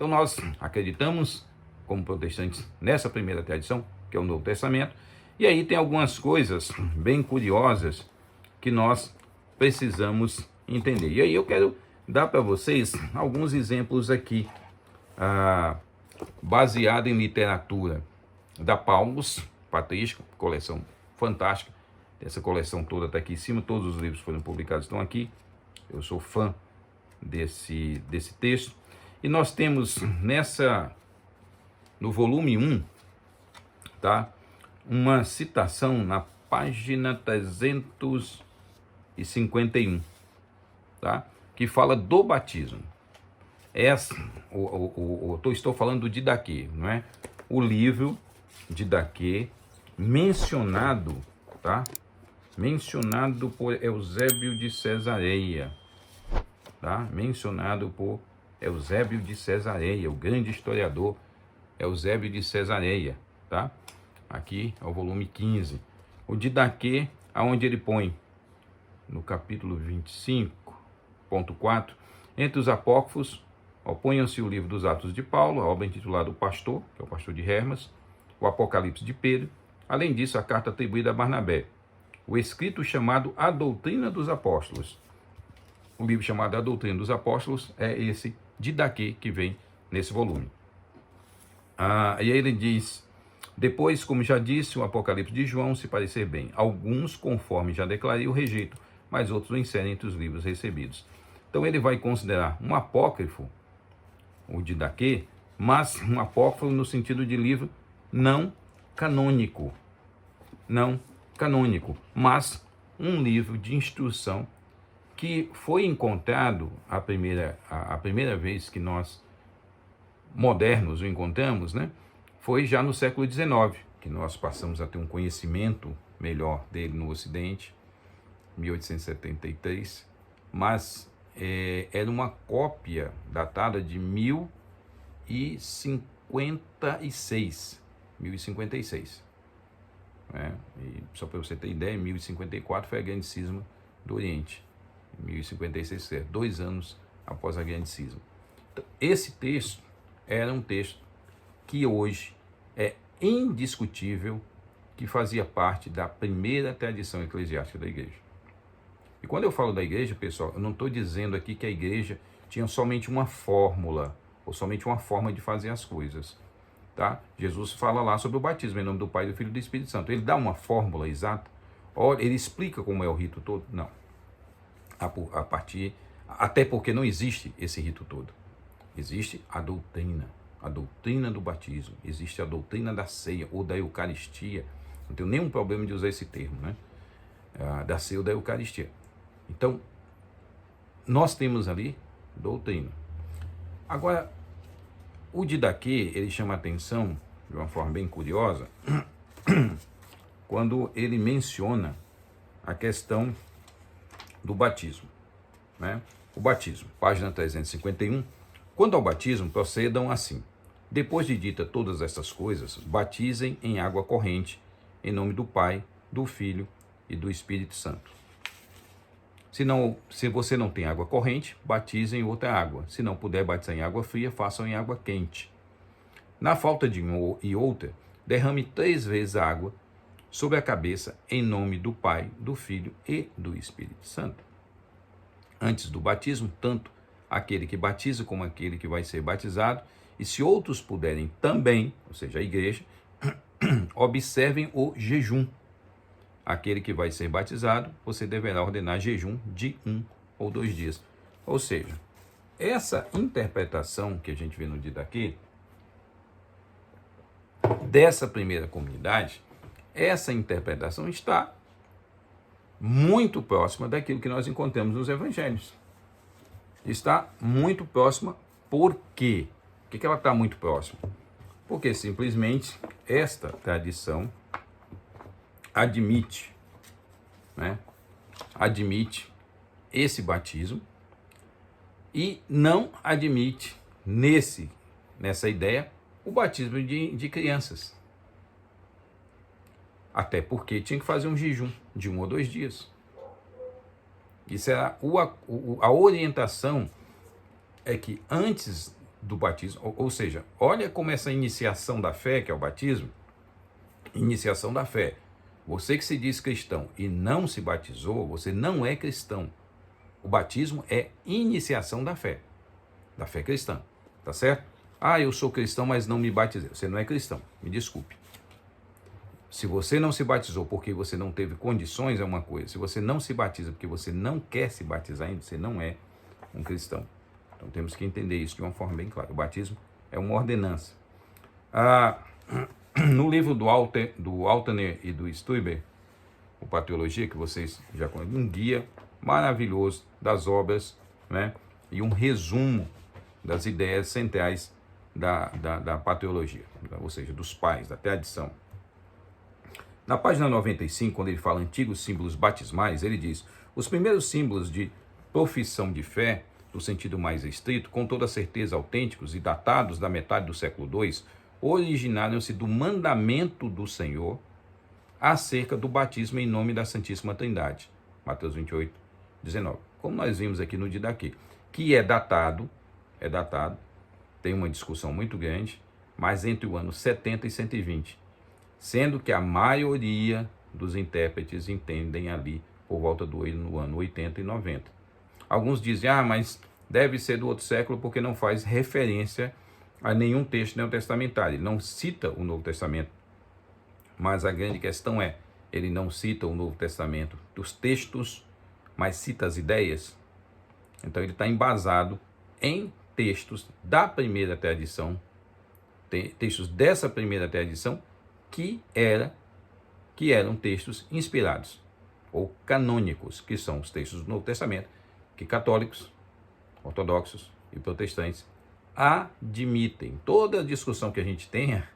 Então nós acreditamos, como protestantes, nessa primeira tradição, que é o Novo Testamento, e aí tem algumas coisas bem curiosas que nós precisamos entender. E aí eu quero dar para vocês alguns exemplos aqui, baseado em literatura da Paulus Patrística, coleção fantástica. Essa coleção toda está aqui em cima, todos os livros que foram publicados estão aqui. Eu sou fã desse texto. E nós temos no volume 1, tá? Uma citação na página 351, tá? Que fala do batismo. Estou falando do Didaquê, não é? O livro Didaquê, mencionado, tá? Mencionado por Eusébio de Cesareia, tá? Mencionado por Eusébio de Cesareia, o grande historiador Eusébio de Cesareia, tá? Aqui é o volume 15. O Didaquê, aonde ele põe, no capítulo 25.4, entre os apócrifos, oponham-se o livro dos Atos de Paulo, a obra intitulada O Pastor, que é o pastor de Hermas, o Apocalipse de Pedro, além disso a carta atribuída a Barnabé, o escrito chamado A Doutrina dos Apóstolos. O livro chamado A Doutrina dos Apóstolos é esse Didaquê que vem nesse volume. E aí ele diz: depois, como já disse, o Apocalipse de João se parecer bem. Alguns, conforme já declarei, o rejeitam, mas outros o inserem entre os livros recebidos. Então ele vai considerar um apócrifo, o Didaquê, mas um apócrifo no sentido de livro não canônico. Não canônico, mas um livro de instrução que foi encontrado a primeira vez que nós modernos o encontramos, né? Foi já no século XIX, que nós passamos a ter um conhecimento melhor dele no Ocidente, 1873, mas era uma cópia datada de 1056, né? E só para você ter ideia, em 1054 foi a grande cisma do Oriente, em 1056, 2 anos após a grande cisma. Então, esse texto era um texto que hoje é indiscutível que fazia parte da primeira tradição eclesiástica da igreja. E quando eu falo da igreja, pessoal, eu não estou dizendo aqui que a igreja tinha somente uma fórmula, ou somente uma forma de fazer as coisas, tá? Jesus fala lá sobre o batismo, em nome do Pai, do Filho e do Espírito Santo. Ele dá uma fórmula exata? Ele explica como é o rito todo? Não. Até porque não existe esse rito todo. Existe a doutrina do batismo, existe a doutrina da ceia ou da Eucaristia. Não tenho nenhum problema de usar esse termo, né? Da ceia ou da Eucaristia. Então, nós temos ali doutrina. Agora, o Didaquê, ele chama a atenção de uma forma bem curiosa, quando ele menciona a questão do batismo, né? O batismo, página 351. Quanto ao batismo, procedam assim: depois de dita todas estas coisas, batizem em água corrente, em nome do Pai, do Filho e do Espírito Santo. Se você não tem água corrente, batize em outra água. Se não puder batizar em água fria, façam em água quente. Na falta de uma e outra, derrame 3 vezes a água sobre a cabeça, em nome do Pai, do Filho e do Espírito Santo. Antes do batismo, tanto aquele que batiza como aquele que vai ser batizado, e se outros puderem também, ou seja, a igreja, observem o jejum. Aquele que vai ser batizado, você deverá ordenar jejum de 1 ou 2 dias. Ou seja, essa interpretação que a gente vê no Didaquê, dessa primeira comunidade, essa interpretação está muito próxima daquilo que nós encontramos nos evangelhos. Está muito próxima. Por quê? Por que ela está muito próxima? Porque simplesmente esta tradição admite, né? Admite esse batismo e não admite nessa ideia o batismo de crianças. Até porque tinha que fazer um jejum de 1 ou 2 dias. Isso era a orientação, é que antes do batismo. Ou seja, olha como essa iniciação da fé, que é o batismo, iniciação da fé. Você que se diz cristão e não se batizou, você não é cristão. O batismo é iniciação da fé cristã, tá certo? Ah, eu sou cristão, mas não me batizei. Você não é cristão, me desculpe. Se você não se batizou porque você não teve condições, é uma coisa. Se você não se batiza porque você não quer se batizar ainda, você não é um cristão. Então temos que entender isso de uma forma bem clara. O batismo é uma ordenança. No livro do Altaner e do Stuyber, o Pateologia, que vocês já conhecem, um guia maravilhoso das obras, né, e um resumo das ideias centrais da pateologia, ou seja, dos pais, da tradição. Na página 95, quando ele fala antigos símbolos batismais, ele diz: os primeiros símbolos de profissão de fé, no sentido mais estrito, com toda certeza autênticos e datados da metade do século II, originaram-se do mandamento do Senhor acerca do batismo em nome da Santíssima Trindade. Mateus 28, 19. Como nós vimos aqui no Didaquê, que é datado, tem uma discussão muito grande, mas entre o ano 70 e 120, sendo que a maioria dos intérpretes entendem ali por volta no ano 80 e 90. Alguns dizem, mas deve ser do outro século porque não faz referência a nenhum texto neotestamentário, ele não cita o Novo Testamento. Mas a grande questão é, ele não cita o Novo Testamento dos textos, mas cita as ideias. Então ele está embasado em textos da primeira tradição, textos dessa primeira tradição, que eram textos inspirados, ou canônicos, que são os textos do Novo Testamento, que católicos, ortodoxos e protestantes admitem. Toda a discussão que a gente tenha,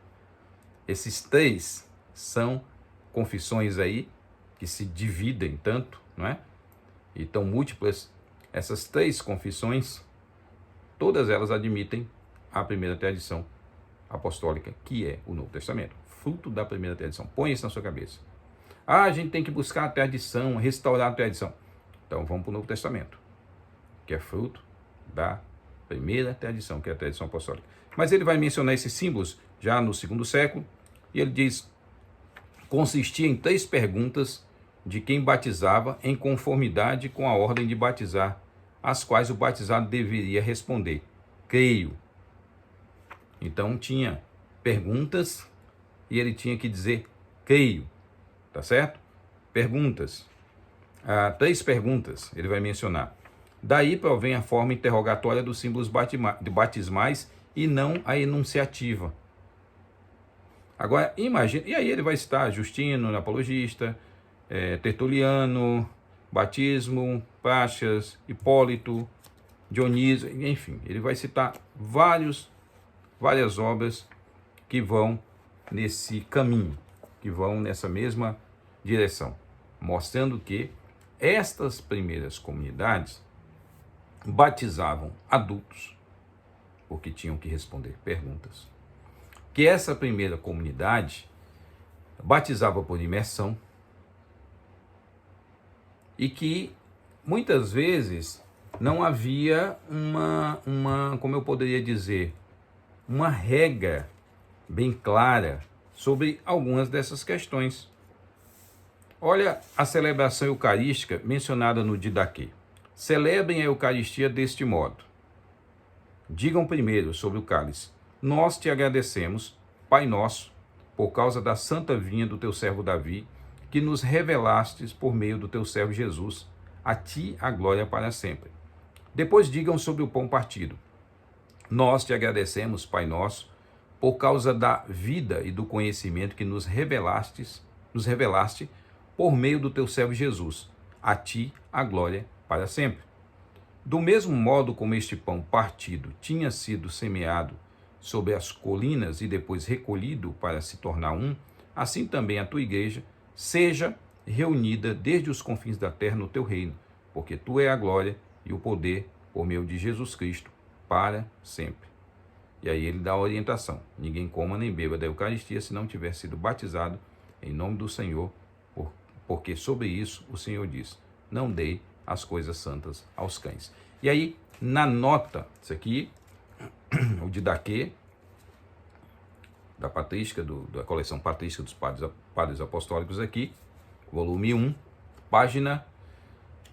esses três são confissões aí que se dividem tanto, não é? E tão múltiplas. Essas três confissões, todas elas admitem a primeira tradição apostólica, que é o Novo Testamento, fruto da primeira tradição. Põe isso na sua cabeça. A gente tem que buscar a tradição, restaurar a tradição. Então vamos para o Novo Testamento, que é fruto da primeira tradição, que é a tradição apostólica. Mas ele vai mencionar esses símbolos já no segundo século, e ele diz: consistia em 3 perguntas de quem batizava em conformidade com a ordem de batizar, às quais o batizado deveria responder: creio. Então tinha perguntas e ele tinha que dizer: creio, tá certo? Perguntas. 3 perguntas ele vai mencionar. Daí provém a forma interrogatória dos símbolos batismais e não a enunciativa. Agora, imagina, e aí ele vai citar Justino, Apologista, Tertuliano, Batismo, Praxeas, Hipólito, Dionísio, enfim, ele vai citar várias obras que vão nesse caminho, que vão nessa mesma direção, mostrando que estas primeiras comunidades batizavam adultos, porque tinham que responder perguntas. Que essa primeira comunidade batizava por imersão e que muitas vezes não havia como eu poderia dizer, uma regra bem clara sobre algumas dessas questões. Olha a celebração eucarística mencionada no Didaquê. Celebrem a Eucaristia deste modo. Digam primeiro sobre o cálice: nós te agradecemos, Pai nosso, por causa da santa vinha do teu servo Davi, que nos revelastes por meio do teu servo Jesus. A ti a glória para sempre. Depois digam sobre o pão partido: nós te agradecemos, Pai nosso, por causa da vida e do conhecimento que nos revelaste por meio do teu servo Jesus. A ti a glória para sempre. Do mesmo modo como este pão partido tinha sido semeado sobre as colinas e depois recolhido para se tornar um, assim também a tua igreja seja reunida desde os confins da terra no teu reino, porque tu é a glória e o poder por meio de Jesus Cristo para sempre. E aí ele dá a orientação: ninguém coma nem beba da Eucaristia se não tiver sido batizado em nome do Senhor, porque sobre isso o Senhor diz: não dei as coisas santas aos cães. E aí, na nota, isso aqui o Didaquê, da patrística, da coleção patrística dos padres apostólicos aqui, volume 1, página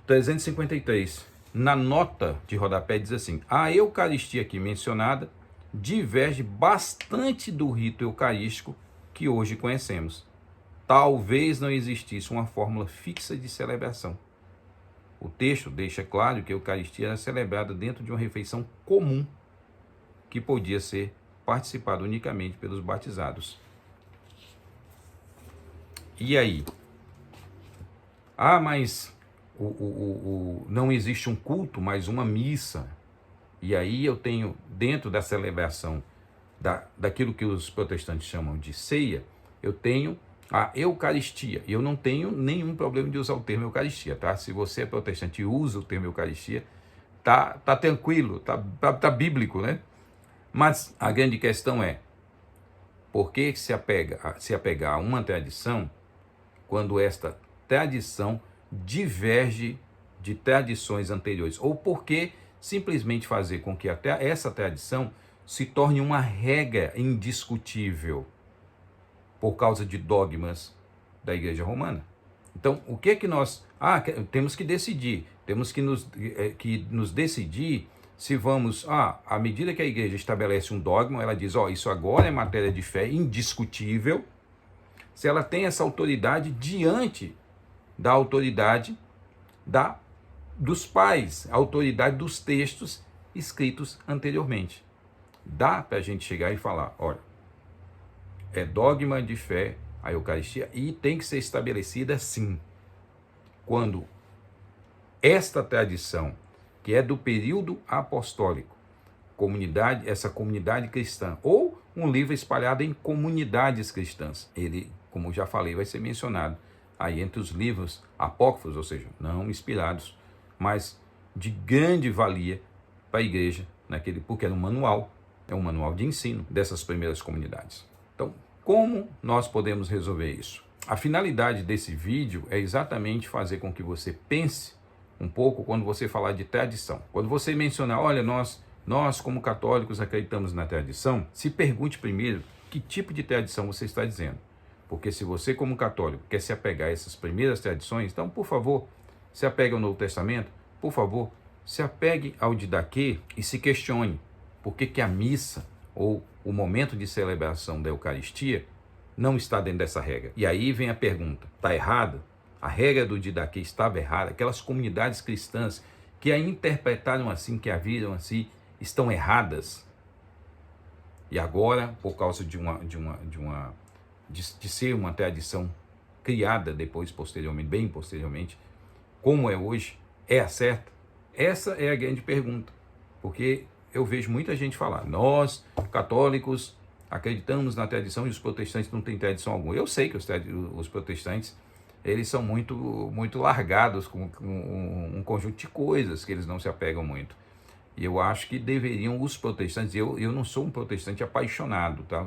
353. Na nota de rodapé diz assim: a Eucaristia aqui mencionada diverge bastante do rito eucarístico que hoje conhecemos. Talvez não existisse uma fórmula fixa de celebração. O texto deixa claro que a Eucaristia era celebrada dentro de uma refeição comum, que podia ser participada unicamente pelos batizados. E aí? Mas não existe um culto, mas uma missa. E aí eu tenho, dentro da celebração daquilo que os protestantes chamam de ceia, eu tenho a Eucaristia. E eu não tenho nenhum problema de usar o termo Eucaristia, tá? Se você é protestante e usa o termo Eucaristia, tá tranquilo, tá bíblico, né? Mas a grande questão é, por que se apegar a uma tradição quando esta tradição diverge de tradições anteriores? Ou por que simplesmente fazer com que até essa tradição se torne uma regra indiscutível por causa de dogmas da Igreja Romana? Então, o que é que nós temos que decidir? Temos que nos decidir se vamos, à medida que a Igreja estabelece um dogma, ela diz, isso agora é matéria de fé indiscutível, se ela tem essa autoridade diante da autoridade dos pais, a autoridade dos textos escritos anteriormente. Dá para a gente chegar e falar, olha, é dogma de fé a Eucaristia e tem que ser estabelecida sim, quando esta tradição, que é do período apostólico, essa comunidade cristã, ou um livro espalhado em comunidades cristãs, ele, como já falei, vai ser mencionado aí entre os livros apócrifos, ou seja, não inspirados, mas de grande valia para a igreja, porque era um manual de ensino dessas primeiras comunidades. Então, como nós podemos resolver isso? A finalidade desse vídeo é exatamente fazer com que você pense um pouco quando você falar de tradição. Quando você mencionar, olha, nós como católicos acreditamos na tradição, se pergunte primeiro que tipo de tradição você está dizendo. Porque se você como católico quer se apegar a essas primeiras tradições, então, por favor, se apegue ao Novo Testamento, por favor, se apegue ao Didaquê e se questione por que a missa ou o momento de celebração da Eucaristia não está dentro dessa regra. E aí vem a pergunta, está errada? A regra do Didaquê estava errada? Aquelas comunidades cristãs que a interpretaram assim, que a viram assim, estão erradas? E agora, por causa de ser uma tradição criada bem posteriormente, como é hoje, é a certa? Essa é a grande pergunta, porque eu vejo muita gente falar, nós, católicos, acreditamos na tradição e os protestantes não têm tradição alguma. Eu sei que os protestantes, eles são muito largados com um conjunto de coisas que eles não se apegam muito. E eu acho que deveriam os protestantes, eu não sou um protestante apaixonado, tá?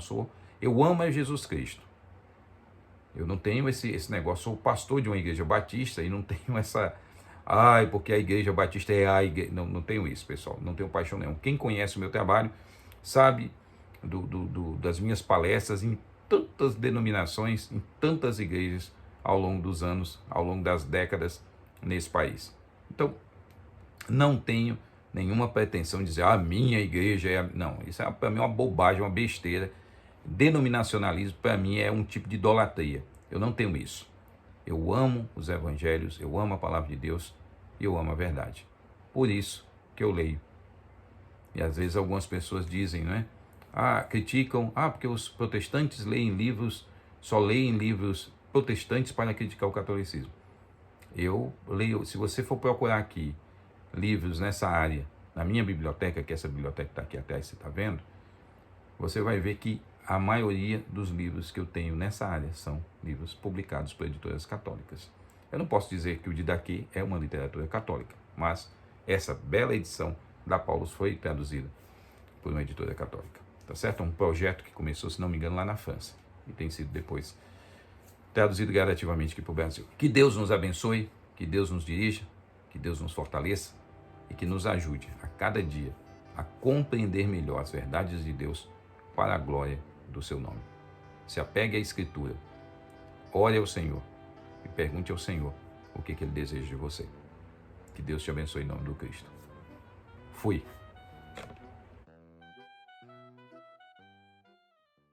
Eu amo a Jesus Cristo. Eu não tenho esse negócio, sou pastor de uma igreja batista e não tenho essa... porque a igreja batista é a igreja... Não tenho isso, pessoal, não tenho paixão nenhuma. Quem conhece o meu trabalho sabe das minhas palestras em tantas denominações, em tantas igrejas ao longo dos anos, ao longo das décadas nesse país. Então, não tenho nenhuma pretensão de dizer, minha igreja é... Não, isso é para mim uma bobagem, uma besteira. Denominacionalismo, para mim, é um tipo de idolatria. Eu não tenho isso. Eu amo os evangelhos, eu amo a palavra de Deus e eu amo a verdade. Por isso que eu leio. E às vezes algumas pessoas dizem, né? Criticam, porque os protestantes só leem livros protestantes para criticar o catolicismo. Eu leio, se você for procurar aqui livros nessa área, na minha biblioteca, que essa biblioteca está aqui atrás, você está vendo, você vai ver que a maioria dos livros que eu tenho nessa área são livros publicados por editoras católicas. Eu não posso dizer que o Didaquê é uma literatura católica, mas essa bela edição da Paulus foi traduzida por uma editora católica. Tá certo? Um projeto que começou, se não me engano, lá na França e tem sido depois traduzido gradativamente aqui para o Brasil. Que Deus nos abençoe, que Deus nos dirija, que Deus nos fortaleça e que nos ajude a cada dia a compreender melhor as verdades de Deus para a glória do seu nome. Se apegue à Escritura, ore ao Senhor e pergunte ao Senhor o que Ele deseja de você. Que Deus te abençoe em nome do Cristo. Fui.